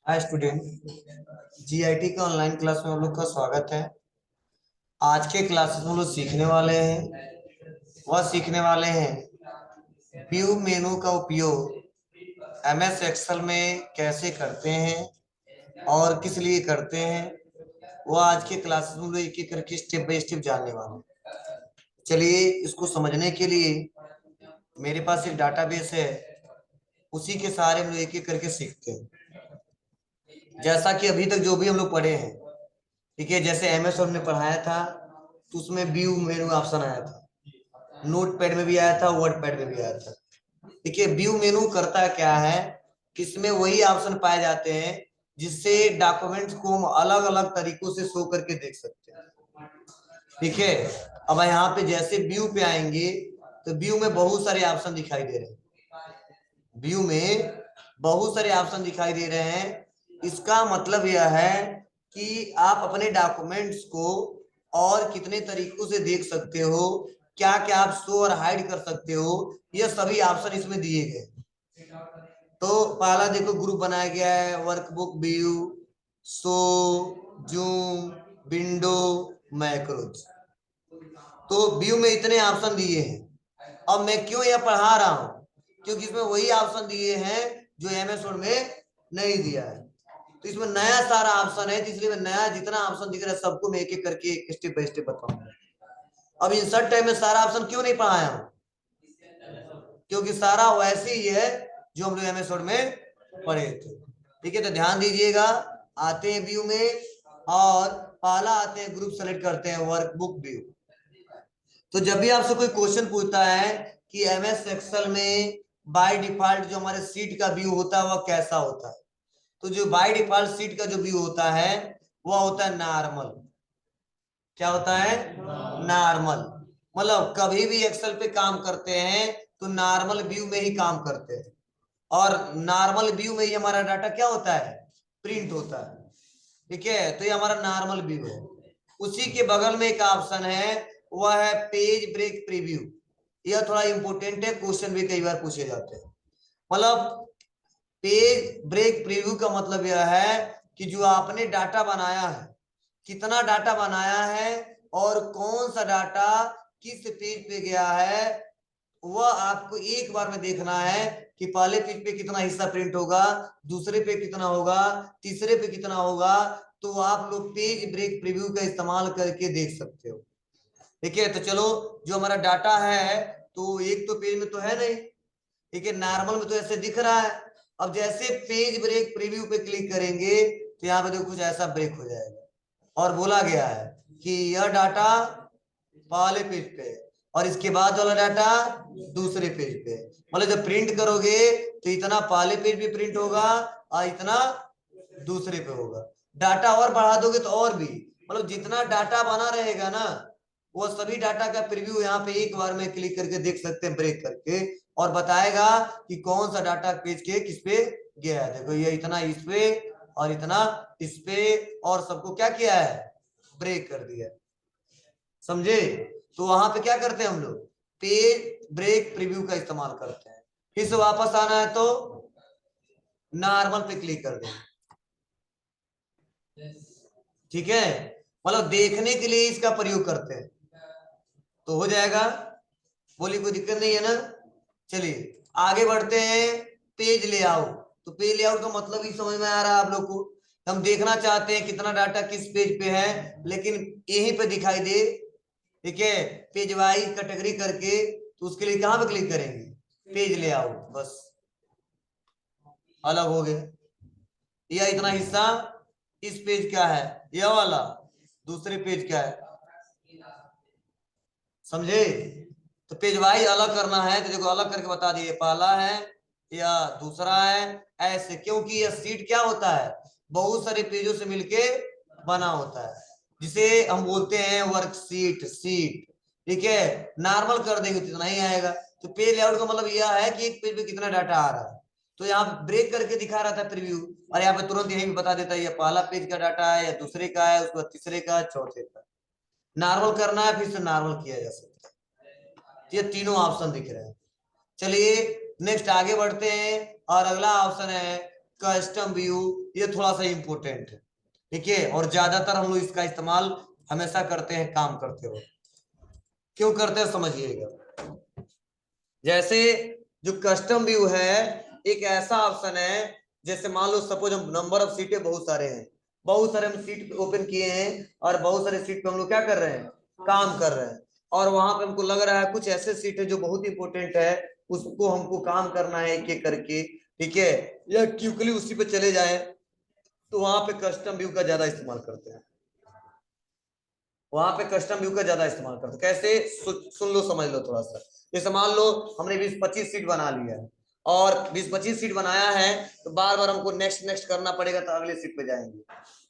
Hi student. GIT के online class में हम लोग का स्वागत है। आज के क्लासेस में हम लोग सीखने वाले हैं, वह सीखने वाले हैं व्यू मेनू का उपयोग एमएस एक्सेल में कैसे करते हैं और किस लिए करते हैं। वह आज के क्लासेस में हम लोग एक एक करके स्टेप बाय स्टेप जानने वाले हैं। चलिए, इसको समझने के लिए मेरे पास एक डाटाबेस है, उसी के सहारे हम लोग एक एक करके सीखते हैं। जैसा कि अभी तक जो भी हम लोग पढ़े हैं, ठीक है, जैसे एमएस वर्ड में पढ़ाया था तो उसमें व्यू मेनू ऑप्शन आया था, नोट पैड में भी आया था, वर्ड पैड में भी आया था। ठीक है, व्यू मेनू करता क्या है, इसमें वही ऑप्शन पाए जाते हैं जिससे डॉक्यूमेंट्स को हम अलग अलग तरीकों से शो करके देख सकते हैं। ठीक है, अब यहाँ पे जैसे व्यू पे आएंगे तो व्यू में बहुत सारे ऑप्शन दिखाई दे रहे हैं। व्यू में बहुत सारे ऑप्शन दिखाई दे रहे हैं। इसका मतलब यह है कि आप अपने डॉक्यूमेंट्स को और कितने तरीकों से देख सकते हो, क्या क्या आप शो और हाइड कर सकते हो, ये सभी ऑप्शन इसमें दिए गए। तो पहला देखो, ग्रुप बनाया गया है, workbook view, show, zoom, window, macros. तो व्यू में इतने ऑप्शन दिए हैं। अब मैं क्यों यह पढ़ा रहा हूं, क्योंकि इसमें वही ऑप्शन दिए हैं जो एमएस वर्ड में नहीं दिया है। तो इसमें नया सारा ऑप्शन है, इसलिए मैं नया जितना ऑप्शन दिख रहा है सबको मैं एक एक करके स्टेप बाय स्टेप बताऊंगा। अब इंसर्ट टाइम में सारा ऑप्शन क्यों नहीं पढ़ाया हूं, क्योंकि सारा वैसे ही है जो हम लोग एमएस वर्ड में पढ़े थे। ठीक है, तो ध्यान दीजिएगा। आते हैं व्यू में और पहला आते हैं ग्रुप, सेलेक्ट करते हैं वर्कबुक व्यू। तो जब भी आपसे कोई क्वेश्चन पूछता है कि एमएस एक्सेल में बाय डिफॉल्ट जो हमारे सीट का व्यू होता है वह कैसा होता है, तो जो बाय डिफॉल्ट सीट का जो व्यू होता है वह होता है नॉर्मल। क्या होता है? नॉर्मल। मतलब कभी भी एक्सेल पे काम करते हैं तो नॉर्मल व्यू में ही काम करते हैं, और नॉर्मल व्यू में ही हमारा डाटा क्या होता है, प्रिंट होता है। ठीक है, तो ये हमारा नॉर्मल व्यू है। उसी के बगल में एक ऑप्शन है, वह है पेज ब्रेक प्रीव्यू। यह थोड़ा इंपॉर्टेंट है, क्वेश्चन भी कई बार पूछे जाते हैं। मतलब पेज ब्रेक प्रीव्यू का मतलब यह है कि जो आपने डाटा बनाया है, कितना डाटा बनाया है और कौन सा डाटा किस पेज पे गया है, वह आपको एक बार में देखना है कि पहले पेज पे कितना हिस्सा प्रिंट होगा, दूसरे पे कितना होगा, तीसरे पे कितना होगा। तो आप लोग पेज ब्रेक प्रीव्यू का इस्तेमाल करके देख सकते हो। ठीक है, तो चलो, जो हमारा डाटा है तो एक तो पेज में तो है नहीं, ठीक है, नॉर्मल में तो ऐसे दिख रहा है। अब जैसे पेज ब्रेक प्रीव्यू पे क्लिक करेंगे तो यहाँ पे देखो कुछ ऐसा ब्रेक हो जाएगा, और बोला गया है कि यह डाटा पहले पेज पे है और इसके बाद वाला डाटा दूसरे पेज पे है। मतलब जब प्रिंट करोगे तो इतना पहले पेज पे प्रिंट होगा और इतना दूसरे पे होगा। डाटा और बढ़ा दोगे तो और भी, मतलब जितना डाटा बना रहेगा ना, वो सभी डाटा का प्रीव्यू यहाँ पे एक बार में क्लिक करके देख सकते हैं, ब्रेक करके, और बताएगा कि कौन सा डाटा पेज के किस पे गया है। देखो ये इतना इस पे और इतना इस पे, और सबको क्या किया है, ब्रेक कर दिया। समझे? तो वहां पे क्या करते हैं हम लोग, पेज ब्रेक प्रीव्यू का इस्तेमाल करते हैं। फिर से वापस आना है तो नॉर्मल पे क्लिक कर दें। ठीक है, मतलब देखने के लिए इसका प्रयोग करते हैं तो हो जाएगा। बोली कोई दिक्कत नहीं है ना। चलिए आगे बढ़ते हैं। पेज लेआउट, तो पेज लेआउट का मतलब ही समझ में आ रहा है आप लोग को। हम देखना चाहते हैं कितना डाटा किस पेज पे है, लेकिन यहीं पे दिखाई दे। ठीक है, पेज वाइज कैटेगरी करके, तो उसके लिए कहां पे क्लिक करेंगे, पेज लेआउट, बस अलग हो गया। यह इतना हिस्सा इस पेज का है, यह वाला दूसरे पेज का है। समझे? तो पेज वाइज अलग करना है तो देखो अलग करके बता दिए, पहला है या दूसरा है, ऐसे, क्योंकि यह सीट क्या होता है, बहुत सारे पेजों से मिलके बना होता है, जिसे हम बोलते हैं वर्कशीट, सीट। ठीक है, नॉर्मल कर देंगे तो इतना ही आएगा। तो पेज लेआउट का मतलब यह है कि एक पेज पे कितना डाटा आ रहा है। तो यहाँ ब्रेक करके दिखा रहा था प्रीव्यू, और यहाँ पे तुरंत यही भी बता देता है ये पहला पेज का डाटा है या दूसरे का है, उसके बाद तीसरे का, चौथे का। नॉर्मल करना है फिर से नॉर्मल किया जा सकता है। ये तीनों ऑप्शन दिख रहे हैं। चलिए नेक्स्ट आगे बढ़ते हैं, और अगला ऑप्शन है कस्टम व्यू, ये थोड़ा सा इंपॉर्टेंट है, ठीक है। और ज्यादातर हम लोग इसका इस्तेमाल हमेशा करते हैं काम करते हो। क्यों करते हैं समझिएगा। जैसे जो कस्टम व्यू है एक ऐसा ऑप्शन है, जैसे मान लो सपोज हम नंबर ऑफ सीटें बहुत सारे हैं, बहुत सारे हम सीट ओपन किए हैं और बहुत सारे सीट पे हम लोग क्या कर रहे हैं, काम कर रहे हैं। और वहां पे हमको लग रहा है कुछ ऐसे सीट है जो बहुत इंपॉर्टेंट है, उसको हमको काम करना है एक एक करके, ठीक है, या क्विकली उसी पे चले जाए, तो वहां पे कस्टम व्यू का ज्यादा इस्तेमाल करते हैं। वहां पे कस्टम व्यू का ज्यादा इस्तेमाल करते हैं। कैसे, सुन लो समझ लो थोड़ा सा। जैसे मान लो हमने 20-25 सीट बना लिया है, और 20-25 सीट बनाया है, तो बार बार हमको नेक्स्ट नेक्स्ट करना पड़ेगा, तो अगले सीट पे जाएंगे,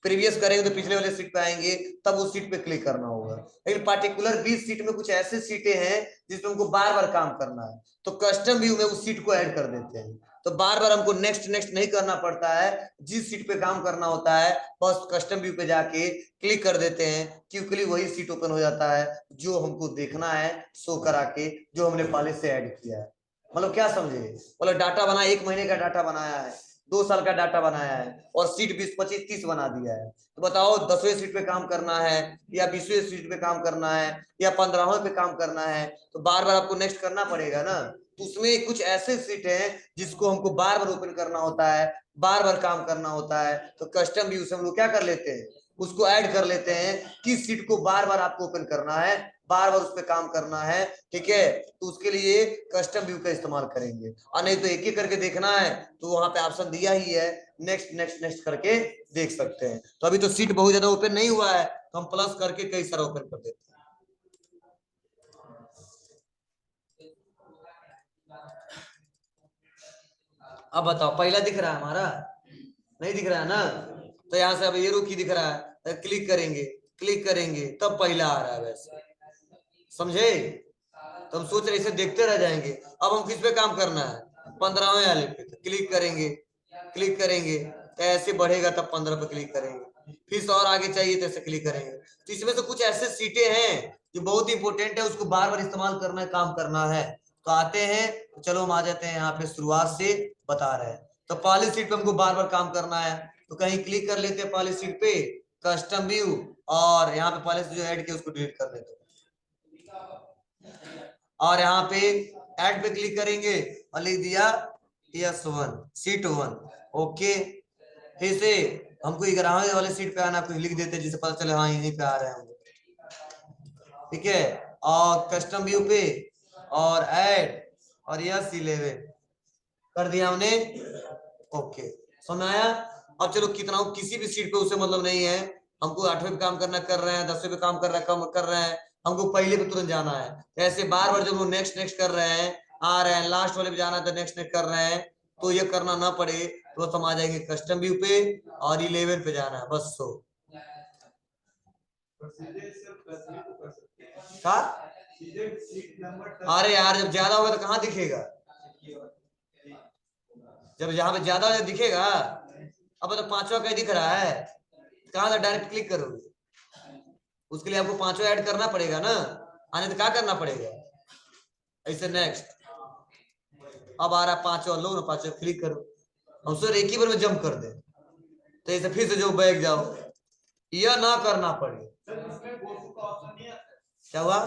प्रीवियस करेंगे तो पिछले वाले सीट पे आएंगे, तब उस सीट पे क्लिक करना होगा। लेकिन पार्टिकुलर 20 सीट में कुछ ऐसे सीटें हैं जिसमें हमको बार बार काम करना है, तो कस्टम व्यू में उस सीट को ऐड कर देते हैं, तो बार बार हमको नेक्स्ट नेक्स्ट नहीं करना पड़ता है। जिस सीट पे काम करना होता है बस कस्टम व्यू पे जाके क्लिक कर देते हैं, क्विकली वही सीट ओपन हो जाता है जो हमको देखना है, शो करा के, जो हमने पहले से ऐड किया है। मतलब क्या समझे, मतलब डाटा बना, 1 महीने का डाटा बनाया है, 2 साल का डाटा बनाया है, और सीट 20-25-30 बना दिया है, तो बताओ 10वें सीट पे काम करना है, या 20वें सीट पे काम करना है, या 15वें पे काम करना है, तो बार बार आपको नेक्स्ट करना पड़ेगा ना। तो उसमें कुछ ऐसे सीट है जिसको हमको बार बार ओपन करना होता है, बार बार काम करना होता है, तो कस्टम व्यू से हम लोग क्या कर लेते हैं, उसको ऐड कर लेते हैं, किस सीट को बार बार आपको ओपन करना है, बार बार उस पर काम करना है, ठीक है, तो उसके लिए कस्टम व्यू का इस्तेमाल करेंगे। और नहीं तो एक एक करके देखना है, तो वहां पे ऑप्शन दिया ही है, नेक्स्ट नेक्स्ट नेक्स्ट करके देख सकते हैं। तो अभी तो सीट बहुत ज्यादा ओपन नहीं हुआ है, तो हम प्लस करके कई सारा ओपन कर देते हैं। अब बताओ, पहला दिख रहा है हमारा, नहीं दिख रहा है ना, तो यहाँ से अब ये रुकी दिख रहा है, तो क्लिक करेंगे, क्लिक करेंगे तब पहला आ रहा है, वैसे समझे। तो हम सोच रहे इसे देखते रह जाएंगे। अब हम किस पे काम करना है, 15वें वाले पे, तो क्लिक करेंगे, क्लिक करेंगे, तो ऐसे बढ़ेगा, तब 15 पे क्लिक करेंगे, फिर से और आगे चाहिए तो ऐसे क्लिक करेंगे। तो इसमें से कुछ ऐसे सीटें हैं जो बहुत इंपॉर्टेंट है, उसको बार बार इस्तेमाल करना है, काम करना है। तो आते हैं, तो चलो हम आ जाते हैं यहाँ पे, शुरुआत से बता रहे हैं। तो पहली सीट पे हमको बार बार काम करना है, तो कहीं क्लिक कर लेते हैं पहली सीट पे, कस्टम व्यू, और यहाँ पे पहले से जो ऐड किया उसको डिलीट कर देते हैं, और यहाँ पे ऐड पे क्लिक करेंगे और लिख दिया S1 सीट 1, ओके। फिर से हमको 11वें वाले सीट पे आना, कुछ लिख देते जिससे पता चले हाँ यहीं पे आ रहे हैं, ठीक है। और कस्टम व्यू पे और ऐड और S11 कर दिया हमने, ओके, समझ आया। अब चलो कितना हो, किसी भी सीट पे उसे मतलब नहीं है, हमको 8वें पे काम करना कर रहे हैं, 10वें पे काम कर रहे हैं, कम कर रहे हैं, हमको पहले पे तुरंत जाना है। ऐसे बार बार जब वो नेक्स्ट नेक्स्ट कर रहे हैं, आ रहे हैं, लास्ट वाले पे जाना है तो नेक्स्ट नेक्स्ट कर रहे हैं, तो ये करना ना पड़े, तो हम आ जाएंगे कस्टम व्यू पे, और 11 पे जाना है बस। सो का, अरे यार जब ज्यादा होगा तो कहाँ दिखेगा, जब यहाँ पे ज्यादा दिखेगा। अब तो 5वां कहीं दिख रहा है, कहाँ से डायरेक्ट क्लिक करोगे, उसके लिए आपको 5वां ऐड करना पड़ेगा ना, आने तो क्या करना पड़ेगा, ऐसे नेक्स्ट। अब आ रहा है 5वां, लो ना 5वां क्लिक करो, हम सर एक ही बार में जंप कर दे, तो ऐसे फिर से जो बैग जाओ, यह ना करना पड़े। क्या हुआ,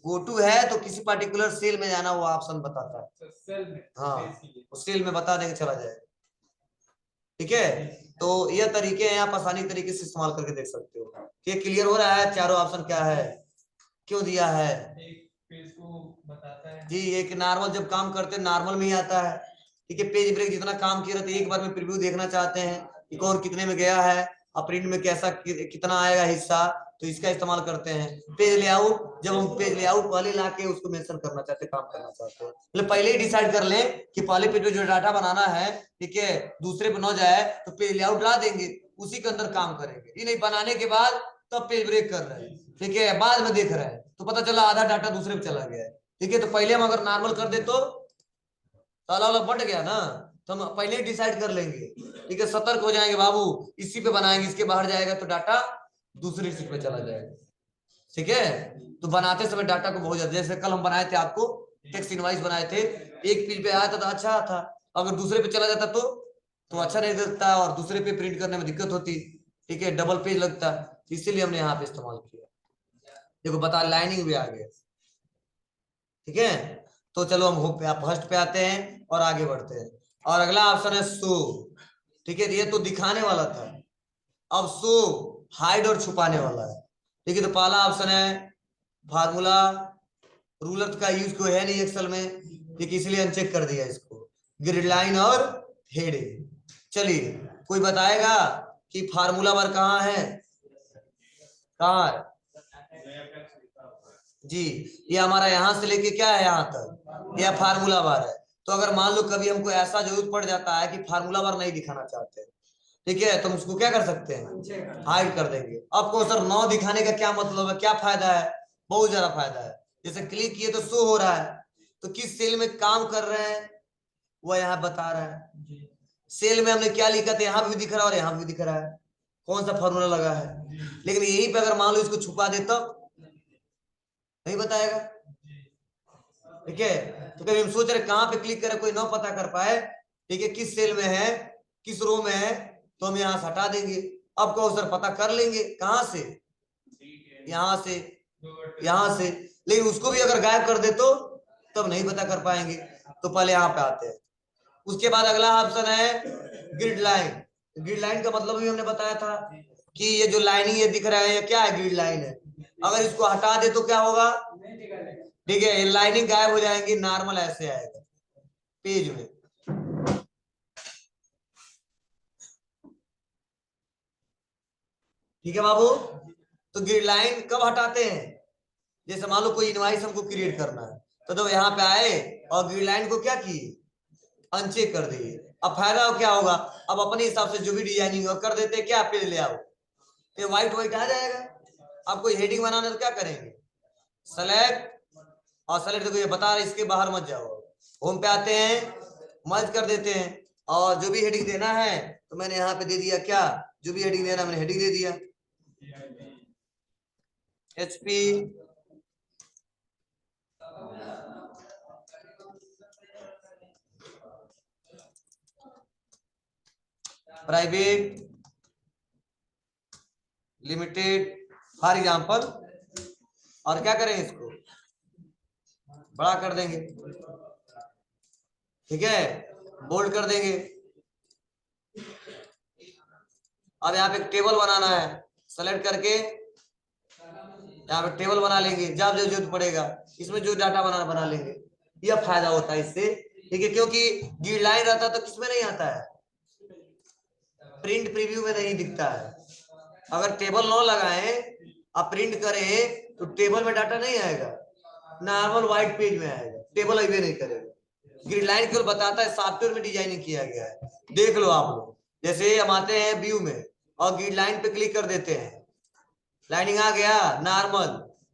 गो टू है तो किसी पर्टिकुलर सेल में जाना, वो ऑप्शन बताता है सेल में, हाँ उस सेल में बता देंगे, चला जाएगा, ठीक है। तो यह तरीके हैं, आप आसानी तरीके से इस्तेमाल करके देख सकते हो। ये क्लियर हो रहा है, चारों ऑप्शन क्या है, क्यों दिया है, पेज को बताता है जी। एक नॉर्मल जब काम करते हैं नॉर्मल में ही आता है, ठीक है। पेज ब्रेक जितना काम किया रहता है, एक बार में प्रीव्यू देखना चाहते हैं कि कौन कितने में गया है, और प्रिंट में कैसा कितना आएगा हिस्सा, तो इसका इस्तेमाल करते हैं। पेज लेआउट, जब हम पेज लेआउट पहले लाके उसको मेंशन करना चाहते हैं, काम करना चाहते हैं, मतलब पहले ही डिसाइड कर ले कि पहले पेज पे जो डाटा बनाना है, ठीक है, दूसरे पे न जाए, तो पेज लेआउट ला देंगे, उसी के अंदर काम करेंगे। ये नहीं बनाने के बाद तब पेज ब्रेक कर रहे हैं, ठीक है, बाद में देख रहे हैं तो पता चला आधा डाटा दूसरे पे चला गया है, ठीक है। तो पहले हम अगर नॉर्मल कर दे तो ताला वाला बट गया ना, तो हम पहले ही डिसाइड कर लेंगे, ठीक है, सतर्क हो जाएंगे बाबू, इसी पे बनाएंगे, इसके बाहर जाएगा तो डाटा दूसरी सीट पे चला जाएगा, ठीक है। तो बनाते समय डाटा को बहुत ज्यादा, जैसे कल हम बनाए थे आपको टेक्स्ट इनवाइस बनाए थे, एक पेज पे आया था तो अच्छा था, अगर दूसरे पे चला जाता तो अच्छा नहीं दिखता और दूसरे पे प्रिंट करने में दिक्कत होती। ठीक है, डबल पेज लगता, इसीलिए हमने यहाँ पे इस्तेमाल किया। देखो बता, लाइनिंग भी आ गया। ठीक है, तो चलो हम फर्स्ट पे आते हैं और आगे बढ़ते हैं। और अगला ऑप्शन है शो। ठीक है, ये तो दिखाने वाला था, अब शो हाइड और छुपाने वाला है। ठीक है, तो पहला ऑप्शन है फार्मूला। रूलर का यूज कोई है नहीं एक्सेल में, ठीक, इसलिए अनचेक कर दिया इसको। ग्रिड लाइन और हेडिंग। चलिए, कोई बताएगा कि फार्मूला बार कहाँ है? कहाँ है जी? ये हमारा यहां से लेके क्या है यहाँ तक, यह फार्मूला बार है। तो अगर मान लो कभी हमको ऐसा जरूरत पड़ जाता है कि फार्मूला बार नहीं दिखाना चाहते, ठीक है, तो हम उसको क्या कर सकते हैं? हाइड कर देंगे। आपको सर 9 दिखाने का क्या मतलब है, क्या फायदा है? बहुत ज्यादा फायदा है। जैसे क्लिक किए तो शो हो रहा है, तो किस सेल में काम कर रहे हैं वह यहाँ बता रहा है। सेल में हमने क्या लिखा था यहाँ पे भी दिख रहा है और यहाँ पे भी दिख रहा है, कौन सा फॉर्मूला लगा है। लेकिन यही पे अगर मान लो इसको छुपा दे तब नहीं बताएगा। ठीक है, तो कभी हम सोच रहे कहाँ पे क्लिक करें, कोई ना पता कर पाए, ठीक है, किस सेल में है, किस रो में है, तो हम यहाँ से हटा देंगे। अब कहो सर पता कर लेंगे कहाँ से? यहाँ से, यहाँ से। लेकिन उसको भी अगर गायब कर दे तो तब नहीं पता कर पाएंगे। तो पहले यहाँ पे आते हैं। उसके बाद अगला ऑप्शन है ग्रिड लाइन। ग्रिड लाइन का मतलब भी हमने बताया था कि ये जो लाइनिंग ये दिख रहा है ये क्या है? ग्रिड लाइन है। अगर इसको हटा दे तो क्या होगा? ठीक है, ये लाइनिंग गायब हो जाएंगी, नॉर्मल ऐसे आएगा पेज में। ठीक है बाबू, तो ग्रिड लाइन कब हटाते हैं? जैसे मान लो कोई इनवाइस हमको क्रिएट करना है, तो यहाँ पे आए और ग्रिड लाइन को क्या किए? अनचेक कर दिए। अब फायदा क्या होगा? अब अपने हिसाब से जो भी डिजाइनिंग और कर देते हैं, क्या पेज ले आओ, ये व्हाइट व्हाइट आ जाएगा। अब कोई हेडिंग बनाना तो क्या करेंगे? सेलेक्ट, और सेलेक्ट देखो ये बता रहे इसके बाहर मत जाओ, होम पे आते हैं, मर्ज कर देते हैं, और जो भी हेडिंग देना है तो मैंने यहाँ पे दे दिया क्या? जो भी हेडिंग देना मैंने हेडिंग दे दिया, HP private limited for example. और क्या करेंगे, इसको बड़ा कर देंगे। ठीक है, बोल्ड कर देंगे। अब यहाँ पे टेबल बनाना है, सेलेक्ट करके यहाँ पे टेबल बना लेंगे, जब जब जरूरत पड़ेगा इसमें जो डाटा बनाना बना लेंगे। यह फायदा होता है इससे। ठीक है, क्योंकि ग्रिड लाइन रहता तो किसमें नहीं आता है? प्रिंट प्रीव्यू में नहीं दिखता है। अगर टेबल न लगाए आप प्रिंट करें तो टेबल में डाटा नहीं आएगा, नॉर्मल व्हाइट पेज में आएगा, टेबल अभी नहीं करेगा। ग्रिड लाइन केवल बताता है सॉफ्टवेयर में डिजाइनिंग किया गया है। देख लो आप लोग, जैसे हम आते हैं व्यू में और ग्रिड लाइन पे क्लिक कर देते हैं, लाइनिंग आ गया नॉर्मल।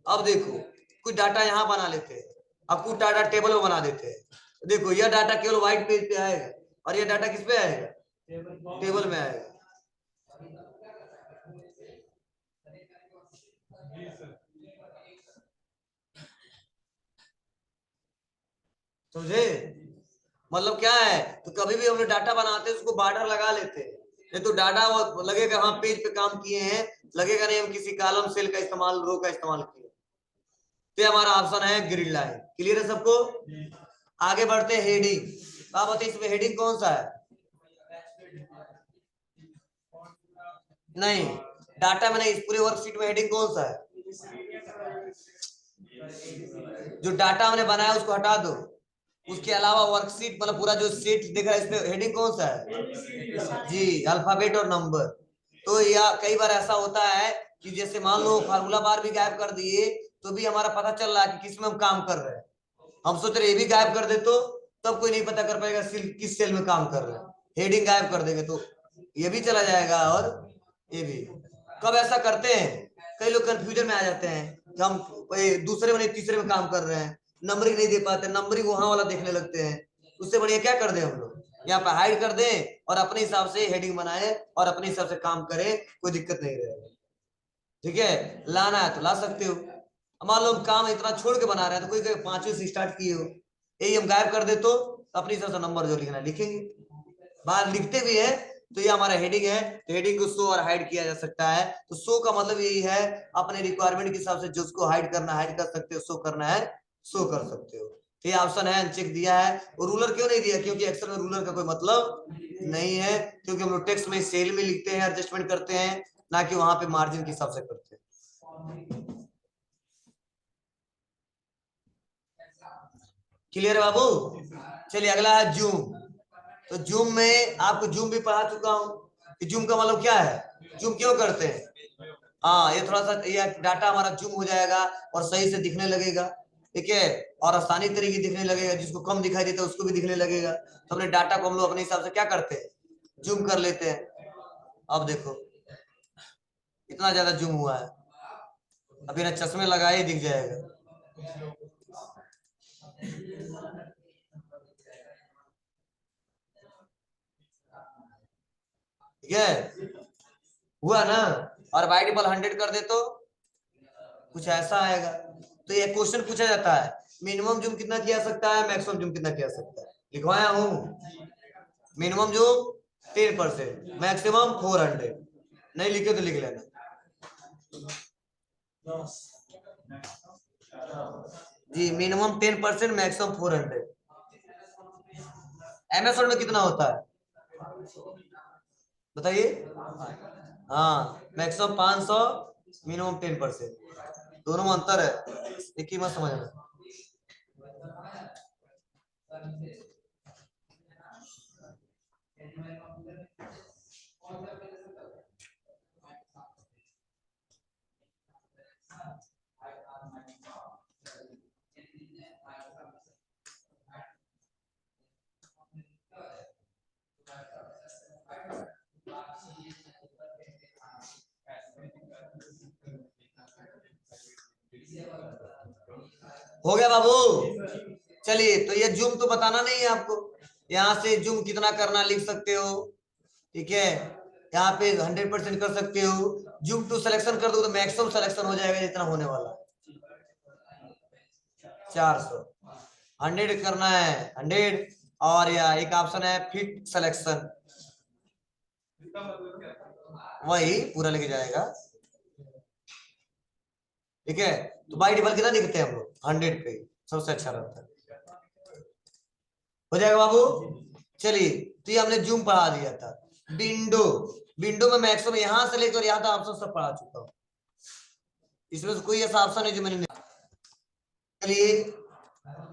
अब देखो कुछ डाटा यहाँ बना लेते हैं, अब कुछ डाटा टेबल में बना देते हैं। देखो यह डाटा केवल व्हाइट पेज पे आएगा और यह डाटा किस पे आएगा? टेबल में आएगा। समझे? मतलब क्या है, तो कभी भी हम लोग डाटा बनाते हैं उसको बॉर्डर लगा लेते हैं, नहीं तो डाटा वो लगेगा हाँ पेज पे काम किए हैं, लगेगा नहीं हम किसी कॉलम सेल का इस्तेमाल, रो का इस्तेमाल किए। तो हमारा ऑप्शन है ग्रिड लाइन। क्लियर है सबको? आगे बढ़ते हैं हेडिंग। आप बताइए इसमें हेडिंग कौन सा है? नहीं, डाटा में नहीं, इस पूरे वर्कशीट में हेडिंग कौन सा है? जो डाटा हमने बनाया उसको हटा दो, उसके अलावा वर्कशीट मतलब पूरा जो सीट दिख रहा है इसमें हेडिंग कौन सा है? जी, अल्फाबेट और नंबर। तो या कई बार ऐसा होता है कि जैसे मान लो फार्मूला बार भी गायब कर दिए तो भी हमारा पता चल रहा है कि किसमें हम काम कर रहे हैं। हम सोच रहे ये भी गायब कर दे तो तब कोई नहीं पता कर पाएगा किस सेल में काम कर रहे हैं। हेडिंग गायब कर देंगे तो ये भी चला जाएगा और ये भी। कब ऐसा करते हैं, कई लोग कंफ्यूजन में आ जाते हैं कि हम दूसरे में तीसरे में काम कर रहे हैं, नंबरिंग नहीं दे पाते, नंबरिंग वहां वाला देखने लगते हैं। उससे बढ़िया क्या कर दे हम लोग यहाँ पे हाइड कर दें और अपने हिसाब से हेडिंग बनाए और अपने हिसाब से काम करें, कोई दिक्कत नहीं रहेगा। ठीक है, लाना है तो ला सकते हो। मान लो हम काम इतना छोड़ के बना रहे हैं तो कोई 5वें से स्टार्ट किए हो, यही हम गायब कर दे तो अपनी हिसाब से नंबर जो लिखना है लिखेंगे। बाहर लिखते भी है तो ये हमारा हेडिंग है, तो हेडिंग को शो और हाइड किया जा सकता है। तो शो का मतलब यही है अपने रिक्वायरमेंट के हिसाब से जो उसको हाइड करना हाइड कर सकते हो, शो करना है शो कर सकते हो। तो ये ऑप्शन है अनचेक दिया है। और रूलर क्यों नहीं दिया? क्योंकि एक्सेल में रूलर का कोई मतलब नहीं है, क्योंकि हम लोग टेक्स्ट में सेल में लिखते हैं, एडजस्टमेंट करते हैं, ना कि वहां पे मार्जिन के हिसाब से करते हैं। क्लियर है बाबू? चलिए अगला है जूम। तो जूम में आपको जूम भी पढ़ा चुका हूं कि जूम का मतलब क्या है, जूम क्यों करते हैं। हाँ, ये थोड़ा सा ये डाटा हमारा जूम हो जाएगा और सही से दिखने लगेगा, ठीक है, और आसानी तरीके दिखने लगेगा, जिसको कम दिखाई देता है उसको भी दिखने लगेगा। तो अपने डाटा को हम लोग अपने हिसाब से क्या करते हैं, जूम कर लेते हैं। अब देखो इतना ज्यादा जूम हुआ है, अभी ना चश्मे लगाए ही दिख जाएगा। ठीक है, हुआ ना। और बाई डिफॉल्ट 100 कर दे तो कुछ ऐसा आएगा। तो ये क्वेश्चन पूछा जाता है मिनिमम जूम कितना किया सकता है, मैक्सिमम जूम कितना किया सकता है। लिखवाया हूं मिनिमम जूम 10%, मैक्सिमम 400। नहीं लिखे तो लिख लेना जी, मिनिमम 10%, मैक्सिमम 400। एमएस वर्ड में कितना होता है बताइए। हाँ, मैक्सिमम 500, मिनिमम 10%, दोनों में अंतर है, एक ही मत समझना। हो गया बाबू? चलिए, तो ये जूम तो बताना नहीं है आपको, यहाँ से जूम कितना करना लिख सकते हो, ठीक है। यहाँ पे 100% कर सकते हो, जूम टू सिलेक्शन कर दो तो मैक्सिमम सिलेक्शन हो जाएगा जितना होने वाला 400। 100 करना है 100, और या एक ऑप्शन है फिट सिलेक्शन, वही पूरा लेके जाएगा, ठीक है। तो बाई डिफॉल्ट कितना लिखते हैं हम लोग, 100 पे सबसे अच्छा रहता है। हो जाएगा बाबू? चलिए, तो ये हमने जूम पढ़ा दिया था। विंडो, विंडो में मैक्सिमम यहां से लेकर यहां तक ऑप्शन सब पढ़ा चुका हूं, इसमें से कोई ऐसा ऑप्शन है जो मैंने नहीं। चलिए,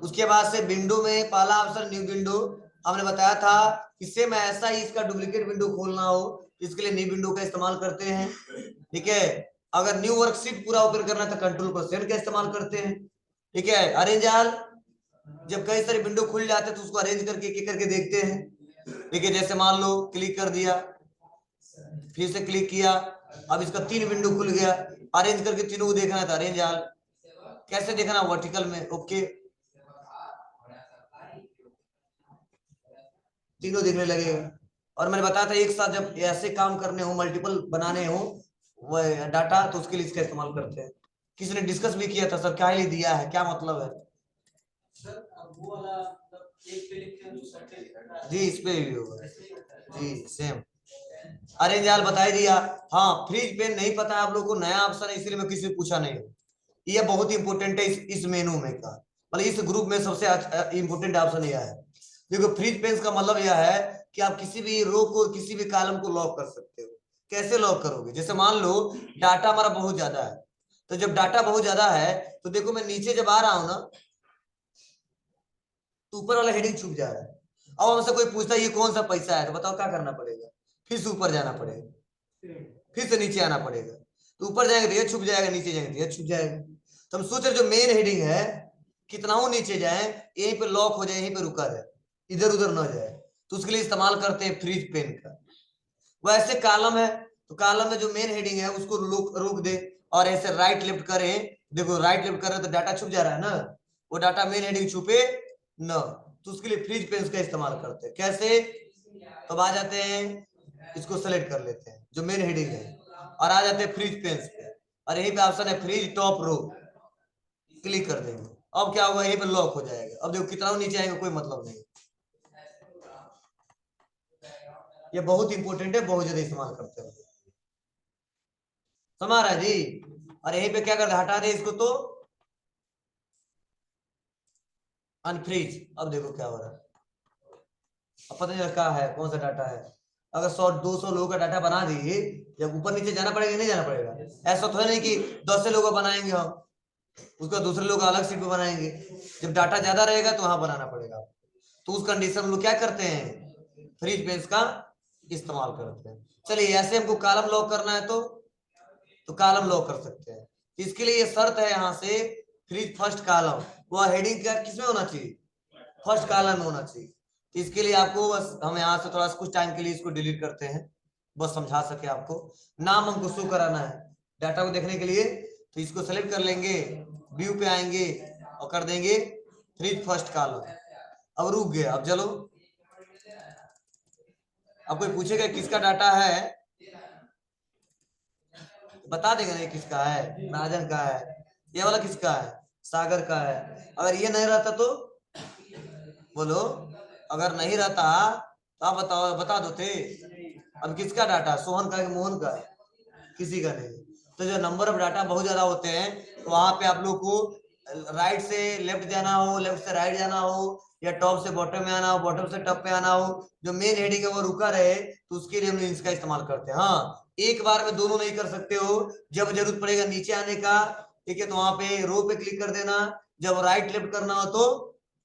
उसके बाद से विंडो में पहला ऑप्शन न्यू विंडो, हमने बताया था कि सेम ऐसा ही इसका डुप्लीकेट विंडो खोलना हो, इसके लिए न्यू विंडो का इस्तेमाल करते हैं, ठीक है। अगर न्यू वर्कशीट पूरा ओपन करना है तो कंट्रोल+N का इस्तेमाल करते हैं, ठीक है। अरेंज ऑल, जब कई सारे विंडो खुल जाते हैं तो उसको अरेंज करके एक करके देखते हैं, ठीक है। जैसे मान लो क्लिक कर दिया, फिर से क्लिक किया, अब इसका 3 विंडो खुल गया, अरेंज करके तीनों को देखना है तो अरेंज ऑल, कैसे देखना वर्टिकल में, ओके, तीनों दिखने लगेगा। और मैंने बताया था एक साथ जब ऐसे काम करने हो, मल्टीपल बनाने हो वह डाटा, तो उसके लिए इसका इस्तेमाल करते हैं। किसी ने डिस्कस भी किया था सर क्या लिए दिया है, क्या मतलब है सर, वो वाला एक पे लिखते हैं दूसरा पे लिखता है जी, इस पे भी होगा जी, सेम। अरे यार बता ही दिया। हाँ, फ्रीज पेन नहीं पता है आप लोग को, नया ऑप्शन है इसलिए मैं किसी से पूछा नहीं। ये बहुत इंपॉर्टेंट है इस मेनू में का, मतलब इस ग्रुप में सबसे इंपॉर्टेंट ऑप्शन यह है। देखो, फ्रीज पेन का मतलब यह है कि आप किसी भी रो को किसी भी कॉलम को लॉक कर सकते हो। कैसे लॉक करोगे, जैसे मान लो डाटा हमारा बहुत ज्यादा है, तो जब डाटा बहुत ज्यादा है तो देखो मैं नीचे जब आ रहा हूं ना तो ऊपर वाला हेडिंग छूट जा रहा है। अब हमसे कोई पूछता है ये कौन सा पैसा है, तो बताओ क्या करना पड़ेगा, फिर से ऊपर जाना पड़ेगा, फिर से नीचे आना पड़ेगा। तो ऊपर जाएंगे तो ये छुप जाएगा, नीचे जाएंगे तो ये छुप जाएगा। तो हम सोच रहे जो मेन हेडिंग है कितना हो नीचे जाए, यहीं पे लॉक हो जाए, यहीं पे रुका जाए, इधर उधर ना जाए, तो उसके लिए इस्तेमाल करते हैं फ्रीज पेन का। वैसे कॉलम है तो कॉलम में जो मेन हेडिंग है उसको रोक दे और ऐसे राइट लेफ्ट करें, देखो राइट लेफ्ट कर रहे तो डाटा छुप जा रहा है ना, वो डाटा मेन हेडिंग छुपे न, तो उसके लिए फ्रीज पेन का इस्तेमाल करते हैं। कैसे, तो आ जाते हैं, इसको सेलेक्ट कर लेते हैं जो मेन हेडिंग है, और आ जाते हैं फ्रीज पेन पे, और यहीं पे ऑप्शन है फ्रीज टॉप रो, क्लिक कर देंगे, अब क्या होगा, यहीं पे लॉक हो जाएगा। अब देखो कितना नीचे आएगा कोई मतलब नहीं। ये बहुत इंपॉर्टेंट है, बहुत ज्यादा इस्तेमाल करते हैं। समझ रहा है जी। और यहीं पे क्या करते, हटा दे इसको तो अनफ्रीज। अब देखो क्या हो रहा है, अब पता नहीं रखा है कौन सा डाटा है। अगर 100-200 लोगों का डाटा बना दिए, जब ऊपर नीचे जाना पड़ेगा नहीं जाना पड़ेगा? ऐसा तो है नहीं कि 10 से लोगों का बनाएंगे हम, उसका दूसरे लोग अलग सीट पे बनाएंगे। जब डाटा ज्यादा रहेगा तो वहां बनाना पड़ेगा। तो उस कंडीशन में लोग क्या करते हैं, फ्रीज पेंस का इस्तेमाल करते हैं। चलिए ऐसे हमको कॉलम लॉक करना है तो कॉलम लॉक कर सकते हैं। इसके लिए ये शर्त है यहाँ से, फ्रीज फर्स्ट कॉलम, वह हेडिंग का किसमें होना चाहिए, फर्स्ट कॉलम में होना चाहिए। तो इसके लिए आपको बस हम यहाँ से थोड़ा सा कुछ टाइम के लिए इसको डिलीट करते हैं, बस समझा सके आपको। नाम हमको शो कराना है डाटा को देखने के लिए, तो इसको सेलेक्ट कर लेंगे, व्यू पे आएंगे और कर देंगे फ्रीज फर्स्ट कॉलम। अब रुक गया, अब चलो, अब कोई पूछेगा किसका डाटा है, बता देगा नहीं किसका है, राजन का है, ये वाला किसका है, सागर का है। अगर ये नहीं रहता तो बोलो, अगर नहीं रहता तो आप बताओ, बता दो थे। अब किसका डाटा, सोहन का है कि मोहन का है, किसी का नहीं। तो जो नंबर ऑफ डाटा बहुत ज्यादा होते हैं, तो वहां पे आप लोग को राइट से लेफ्ट जाना हो, लेफ्ट से राइट जाना हो, या टॉप से बॉटम में आना हो, बॉटम से टॉप पे आना हो, जो मेन हेडिंग है वो रुका रहे, तो उसके लिए हम इसका इस्तेमाल करते हैं। हाँ, एक बार में दोनों नहीं कर सकते हो, जब जरूरत पड़ेगा नीचे आने का, ठीक है, तो वहां पे रो पे क्लिक कर देना, जब राइट लेफ्ट करना हो तो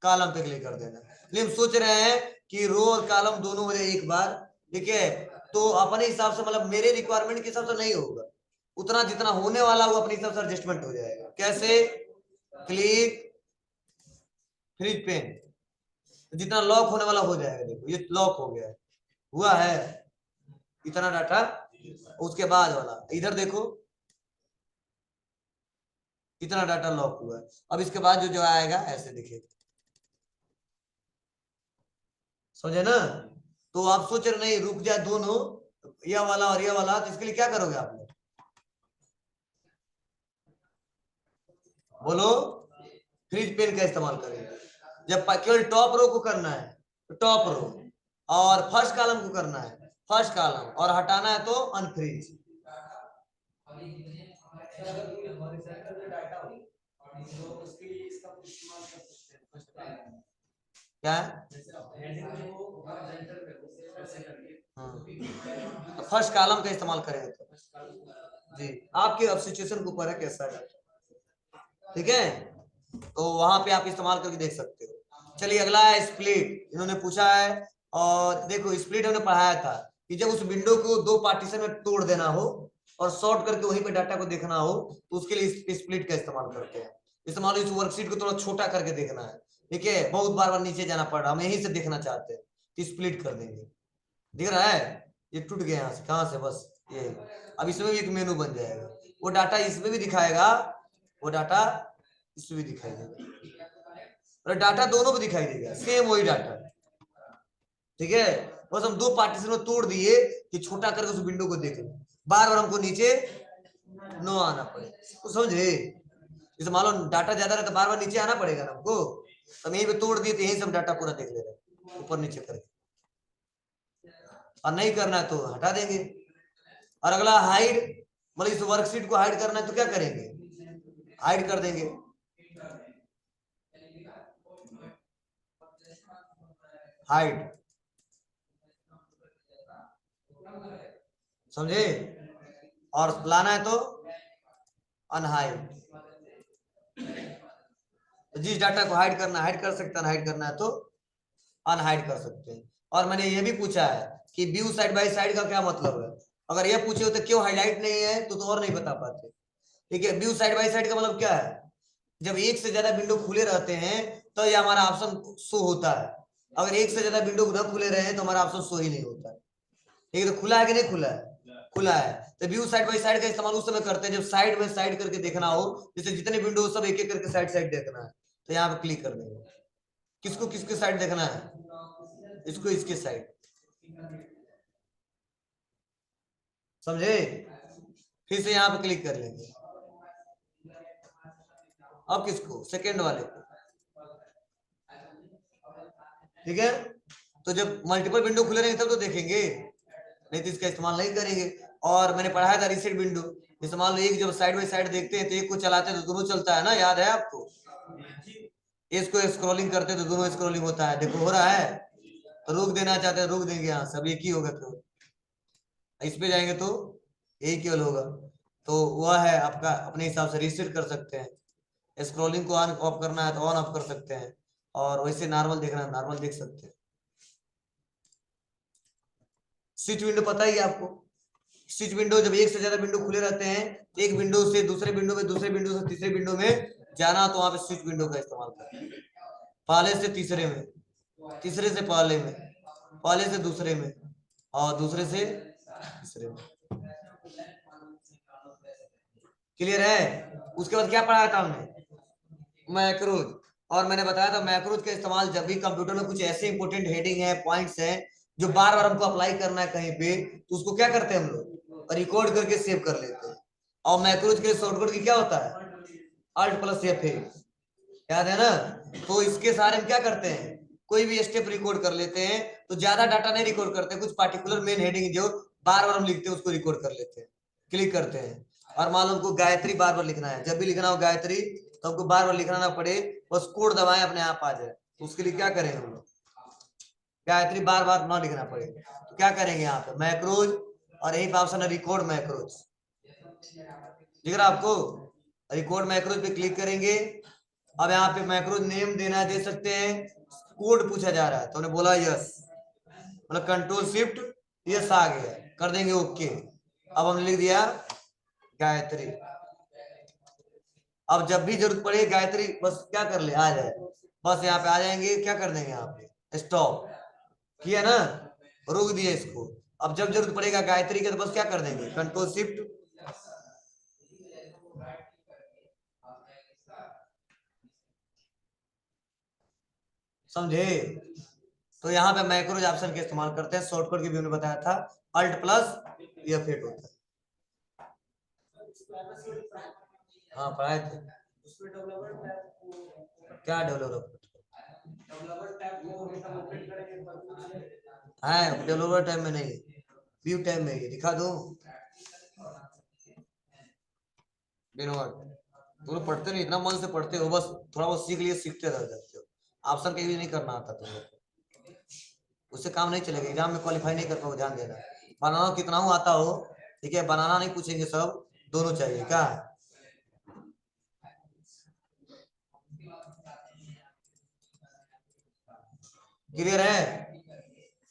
कॉलम पे क्लिक कर देना। लेकिन सोच रहे हैं कि रो और कॉलम दोनों हो जाए एक बार, ठीक है, तो अपने हिसाब से, मतलब मेरे रिक्वायरमेंट के हिसाब से नहीं होगा उतना, जितना होने वाला वो अपने हिसाब से एडजस्टमेंट हो जाएगा। कैसे, क्लिक फ्रीज पेन, जितना लॉक होने वाला हो जाएगा। देखो ये लॉक हो गया है, हुआ है इतना डाटा। उसके बाद वाला इधर देखो, इतना डाटा लॉक हुआ है। अब इसके बाद जो जो आएगा ऐसे देखिए, समझे ना। तो आप सोच रहे नहीं रुक जाए दोनों, यह वाला और यह वाला, तो इसके लिए क्या करोगे आप लोग, बोलो। फ्रीज पेन का इस्तेमाल करेंगे। जब केवल टॉप रो को करना है तो टॉप रो, और फर्स्ट कॉलम को करना है फर्स्ट कॉलम, और हटाना है तो अनफ्रीज। क्या है, तो फर्स्ट कॉलम का इस्तेमाल करेंगे तो जी, आपके अब सिचुएशन के ऊपर है कैसा है, ठीक है। तो वहां पे आप इस्तेमाल करके देख सकते हो। चलिए अगला है स्प्लिट, इन्होंने पूछा है। और देखो स्प्लिट हमने पढ़ाया था कि जब उस विंडो को दो पार्टीशन में तोड़ देना हो और सॉर्ट करके वहीं पे डाटा को देखना हो, तो उसके लिए स्प्लिट का इस्तेमाल करते हैं। इस्तेमाल इस वर्कशीट को थोड़ा छोटा करके देखना है, ठीक है, बहुत बार बार नीचे जाना पड़ रहा, हम यहीं से देखना चाहते हैं, तो स्प्लिट कर देंगे। दिख रहा है, ये टूट गया यहाँ से, कहाँ से, बस ये। अब इसमें भी एक मेनू बन जाएगा, वो डाटा इसमें भी दिखाएगा, वो डाटा इसमें भी दिखाई देगा, और डाटा दोनों को दिखाई देगा, सेम वही डाटा, ठीक है। बस हम दो पार्टीशन में तोड़ दिए कि छोटा करके उस विंडो को देख लो, बार बार हमको नीचे नो आना पड़े, तो समझे। जैसे मान लो डाटा ज्यादा रहता, बार बार नीचे आना पड़ेगा ना हमको, तो हम यहीं पे तोड़ दिए तो यही सब डाटा पूरा देख ले रहे ऊपर नीचे करके। और नहीं करना है तो हटा देंगे। और अगला हाइड, मतलब इस वर्कशीट को हाइड करना है तो क्या करेंगे, हाइड कर देंगे। हाइड, समझे। और लाना है तो अनहाइड, तो जिस डाटा को हाइड करना हाइड कर सकते हैं, हाइड करना है तो अनहाइड कर सकते हैं। और मैंने ये भी पूछा है कि व्यू साइड बाय साइड का क्या मतलब है। अगर ये पूछे होते क्यों हाईलाइट नहीं है तो और नहीं बता पाते, ठीक है। व्यू साइड बाय साइड का मतलब क्या है, जब एक से ज्यादा विंडो खुले रहते हैं तो ये हमारा ऑप्शन शो होता है। अगर एक से ज्यादा विंडो न खुले रहे तो हमारा ऑप्शन शो ही नहीं होता है, ठीक है। तो खुला है कि नहीं खुला है, खुला है। तो व्यू साइड बाय साइड का इस्तेमाल उस समय करते हैं जब साइड बाय साइड करके देखना हो, जैसे जितने विंडो सब एक एक करके साइड साइड देखना है, तो यहाँ पे क्लिक कर देंगे। किसको किसके साइड देखना है, इसको इसके साइड, समझे। फिर से यहाँ पे क्लिक कर लेंगे। अब किसको, सेकेंड वाले को, ठीक है। तो जब मल्टीपल विंडो खुले रहेंगे तब तो देखेंगे, नहीं तो इसका इस्तेमाल नहीं करेंगे। और मैंने पढ़ाया था रीसेट विंडो, जैसे मान लो एक जब साइड बाई साइड देखते हैं तो एक को चलाते हैं तो दोनों चलता है ना, याद है आपको, इसको स्क्रॉलिंग करते हैं तो दोनों स्क्रॉलिंग होता है, देखो हो रहा है। तो रोक देना चाहते हैं रोक देंगे, यहाँ सब एक ही होगा, केवल इस पे जाएंगे तो एक केवल होगा। तो वह है आपका, अपने हिसाब से रीसेट कर सकते हैं, स्क्रॉलिंग को ऑन ऑफ करना है तो ऑन ऑफ कर सकते हैं, और वैसे नॉर्मल देखना है नॉर्मल देख सकते हैं। स्विच विंडो पता ही है आपको, स्विच विंडो जब एक से ज्यादा विंडो खुले रहते हैं, एक विंडो से दूसरे विंडो में, दूसरे विंडो से तीसरे विंडो में जाना, तो वहां पे स्विच विंडो का इस्तेमाल करते हैं। पहले से तीसरे में, तीसरे से पहले में, पहले से दूसरे में, और दूसरे से तीसरे में। क्लियर है। उसके बाद क्या पढ़ाया था हमने, मैक्रोज। और मैंने बताया था मैक्रोज का इस्तेमाल जब भी कंप्यूटर में कुछ ऐसे इंपोर्टेंट हेडिंग है, पॉइंट्स हैं जो बार बार हमको अप्लाई करना है कहीं पे, तो उसको क्या करते हैं हम लोग, रिकॉर्ड करके सेव कर लेते हैं। और मैक्रोज के शॉर्टकट की क्या होता है, अल्ट प्लस एफ, याद है ना। तो इसके सहारे हम क्या करते हैं, कोई भी स्टेप रिकॉर्ड कर लेते हैं, तो ज्यादा डाटा नहीं रिकॉर्ड करते, कुछ पार्टिकुलर मेन हेडिंग जो बार बार हम लिखते हैं उसको रिकॉर्ड कर लेते हैं, क्लिक करते हैं। और मान लो हमको गायत्री बार बार लिखना है, जब भी लिखना हो गायत्री तो हमको बार बार लिखना ना पड़े, बस कोड दबाएं अपने आप आ जाए, तो उसके लिए क्या करेंगे हम लोग, गायत्री बार बार ना लिखना पड़े, तो क्या करेंगे यहाँ पे मैक्रोज, और यही पे ऑप्शन है रिकॉर्ड मैक्रोज, दिख रहा आपको, रिकॉर्ड मैक्रोज पे क्लिक करेंगे। अब यहाँ पे मैक्रोज नेम देना दे सकते हैं, कोड पूछा जा रहा है तो उन्हें बोला यस, मतलब कंट्रोल शिफ्ट यस आ गया, कर देंगे ओके। अब हमने लिख दिया गायत्री। अब जब भी जरूरत पड़े गायत्री बस क्या कर ले आ जाए, बस यहाँ पे आ जाएंगे, क्या कर देंगे यहाँ पे स्टॉप किया ना, रोक दिया इसको। अब जब जरूरत पड़ेगा गायत्री के तो बस क्या कर देंगे कंट्रोल शिफ्ट, समझे। तो यहाँ पे मैक्रोज ऑप्शन के इस्तेमाल करते हैं, शॉर्टकट की भी हमने बताया था, अल्ट प्लस F8 होता है। हाँ पढ़ाए थे, क्या डेवलपर है, डेवलपर टाइम में नहीं, व्यू टाइम में ही दिखा दो। तुम लोग पढ़ते नहीं, इतना मन से पढ़ते हो, बस थोड़ा बहुत सीख लिए सीखते रह जाते हो, ऑप्शन कहीं भी नहीं करना आता तुम लोग को, उससे काम नहीं चलेगा, एग्जाम में क्वालिफाई नहीं कर पाओगे, ध्यान देना। बनाना कितना हो आता हो, ठीक है, बनाना नहीं पूछेंगे, सब दोनों चाहिए क्या, क्लियर है,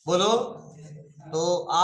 बोलो। तो आप